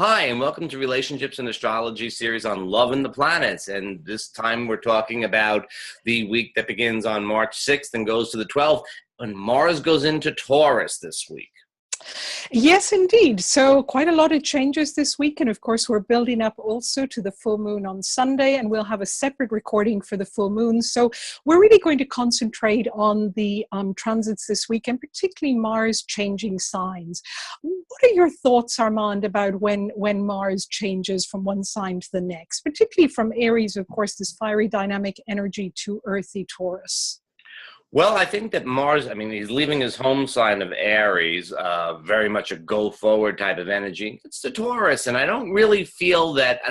Hi, and welcome to Relationships and Astrology series on love and the planets. And this time we're talking about the week that begins on March 6th and goes to the 12th, when Mars goes into Taurus this week. Yes, indeed. So quite a lot of changes this week. And of course, we're building up also to the full moon on Sunday, and we'll have a separate recording for the full moon. So we're really going to concentrate on the transits this week, and particularly Mars changing signs. What are your thoughts, Armand, about when Mars changes from one sign to the next, particularly from Aries, of course, this fiery dynamic energy, to earthy Taurus? Well, I think that Mars, he's leaving his home sign of Aries, very much a go-forward type of energy. It's the Taurus, and I don't really feel that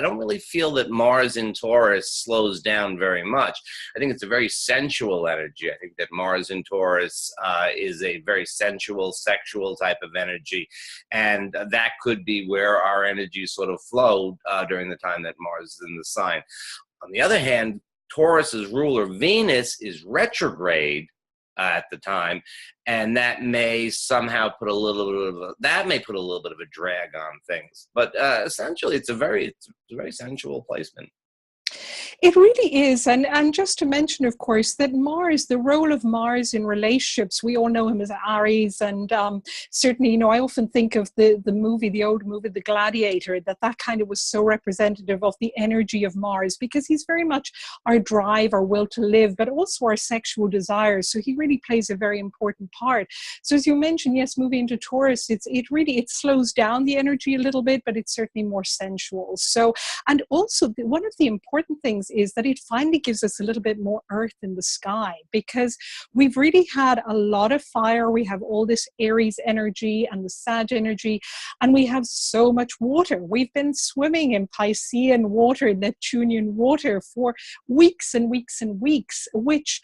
Mars in Taurus slows down very much. I think it's a very sensual energy. I think that Mars in Taurus is a very sensual, sexual type of energy, and that could be where our energies sort of flow during the time that Mars is in the sign. On the other hand, Taurus's ruler Venus is retrograde at the time, and that may somehow put a little bit of a drag on things. But essentially, it's a very sensual placement. It really is. And just to mention, of course, that Mars, the role of Mars in relationships, we all know him as Aries. And certainly, I often think of the old movie, The Gladiator, that kind of was so representative of the energy of Mars, because he's very much our drive, our will to live, but also our sexual desires. So he really plays a very important part. So as you mentioned, yes, moving into Taurus, it slows down the energy a little bit, but it's certainly more sensual. So, and also one of the important things is that it finally gives us a little bit more earth in the sky, because we've really had a lot of fire. We have all this Aries energy and the Sag energy, and we have so much water. We've been swimming in Piscean water, Neptunian water for weeks and weeks and weeks, which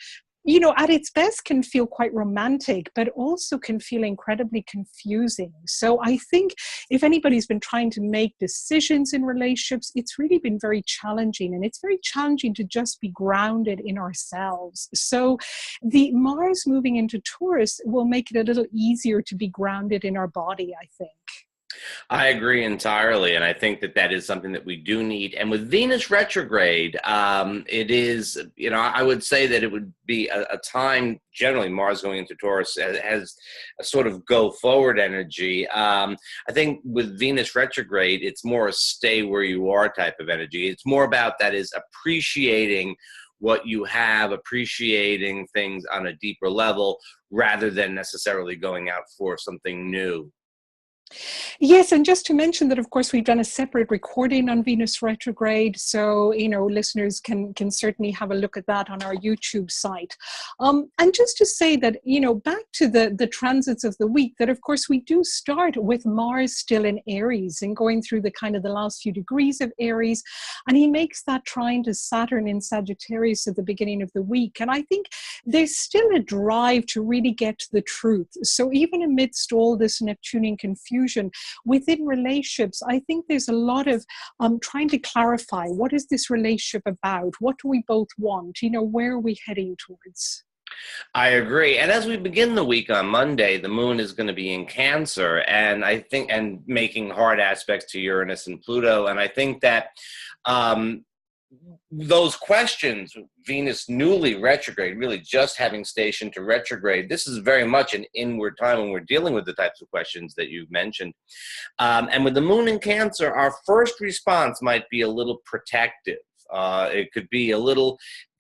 at its best can feel quite romantic, but also can feel incredibly confusing. So I think if anybody's been trying to make decisions in relationships, it's really been very challenging. And it's very challenging to just be grounded in ourselves. So the Mars moving into Taurus will make it a little easier to be grounded in our body, I think. I agree entirely, and I think that is something that we do need. And with Venus retrograde, it is, I would say that it would be a time, generally Mars going into Taurus has a sort of go-forward energy. I think with Venus retrograde, it's more a stay where you are type of energy. It's more about that is appreciating what you have, appreciating things on a deeper level, rather than necessarily going out for something new. Yes, and just to mention that, of course, we've done a separate recording on Venus retrograde, so listeners can certainly have a look at that on our YouTube site. And just to say that, back to the transits of the week, that of course we do start with Mars still in Aries and going through the last few degrees of Aries, and he makes that trine to Saturn in Sagittarius at the beginning of the week. And I think there's still a drive to really get to the truth. So even amidst all this Neptunian confusion within relationships, I think there's a lot of trying to clarify, what is this relationship about? What do we both want? Where are we heading towards? I agree. And as we begin the week on Monday, the moon is going to be in Cancer, and making hard aspects to Uranus and Pluto. And I think that those questions, Venus newly retrograde, really just having station to retrograde, this is very much an inward time when we're dealing with the types of questions that you've mentioned. And with the moon in Cancer, our first response might be a little protective. It could be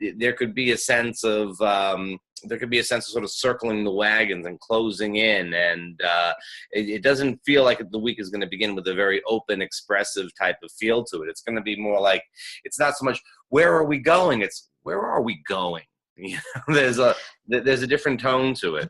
there could be a sense of sort of circling the wagons and closing in, and it doesn't feel like the week is going to begin with a very open, expressive type of feel to it. It's going to be more like, it's not so much where are we going, it's where are we going. There's a different tone to it.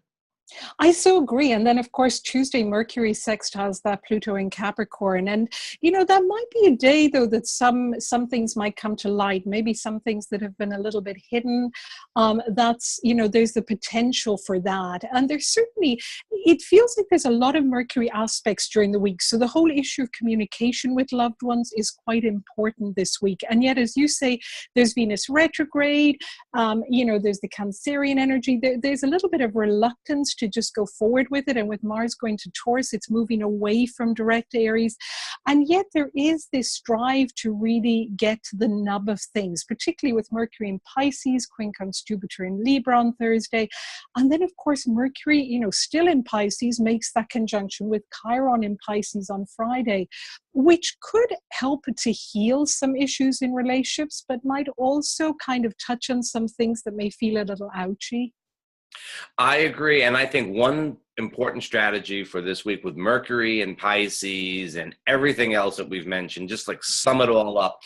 I so agree. And then, of course, Tuesday, Mercury sextiles that Pluto in Capricorn. And, that might be a day, though, that some things might come to light, maybe some things that have been a little bit hidden. There's the potential for that. And there's certainly, it feels like there's a lot of Mercury aspects during the week. So the whole issue of communication with loved ones is quite important this week. And yet, as you say, there's Venus retrograde, there's the Cancerian energy. There's a little bit of reluctance to just go forward with it. And with Mars going to Taurus, it's moving away from direct Aries. And yet there is this drive to really get to the nub of things, particularly with Mercury in Pisces, quincunx Jupiter in Libra on Thursday. And then, of course, Mercury, still in Pisces, makes that conjunction with Chiron in Pisces on Friday, which could help to heal some issues in relationships, but might also kind of touch on some things that may feel a little ouchy. I agree. And I think one important strategy for this week with Mercury and Pisces and everything else that we've mentioned, just like sum it all up.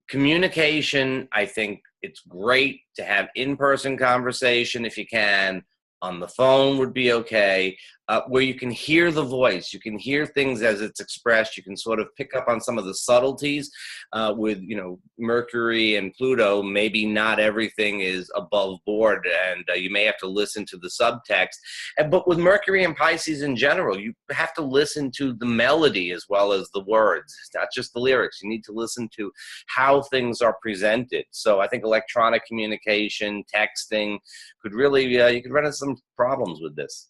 Communication, I think it's great to have in-person conversation if you can. On the phone would be okay, where you can hear the voice, you can hear things as it's expressed, you can sort of pick up on some of the subtleties with, Mercury and Pluto. Maybe not everything is above board, and you may have to listen to the subtext. But with Mercury and Pisces in general, you have to listen to the melody as well as the words, not just the lyrics. You need to listen to how things are presented. So I think electronic communication, texting could really, you could run into some problems with this.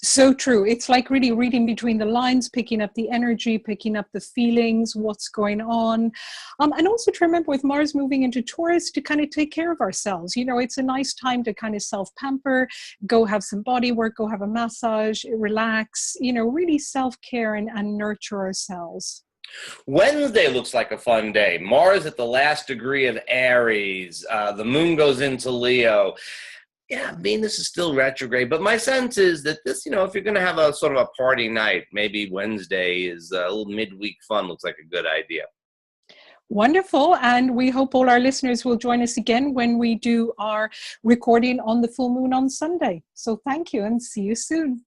So true. It's like really reading between the lines, picking up the energy, picking up the feelings, what's going on. And also to remember with Mars moving into Taurus to kind of take care of ourselves. It's a nice time to kind of self-pamper, go have some body work, go have a massage, relax, really self-care and nurture ourselves. Wednesday looks like a fun day. Mars at the last degree of Aries. The moon goes into Leo. Yeah, Venus is still retrograde, but my sense is that this, if you're going to have a sort of a party night, maybe Wednesday is a little midweek fun. Looks like a good idea. Wonderful. And we hope all our listeners will join us again when we do our recording on the full moon on Sunday. So thank you and see you soon.